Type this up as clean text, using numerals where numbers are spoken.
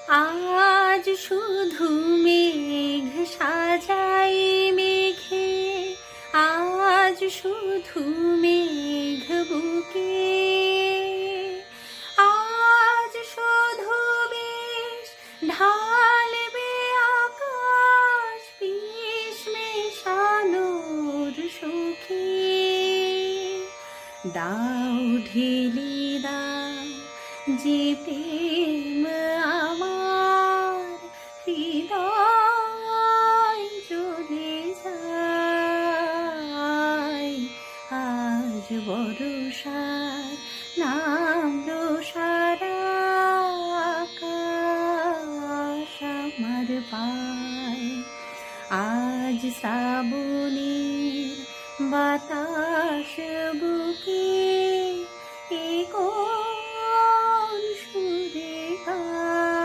আজ শুধু মেঘ সাজাই মেঘে, আজ শুধু মেঘ বুকে, আজ শুধু বেশ ঢালবে আকাশ বিষ মেশানোর সুখে। দাও ঢেলে দাও যে প্রেম আমার হৃদয় জ্বলে যায়। আজ বর্ষার নামলো সারা আকাশ আমার পায়। আজ শ্রাবণের বাতাস বুকে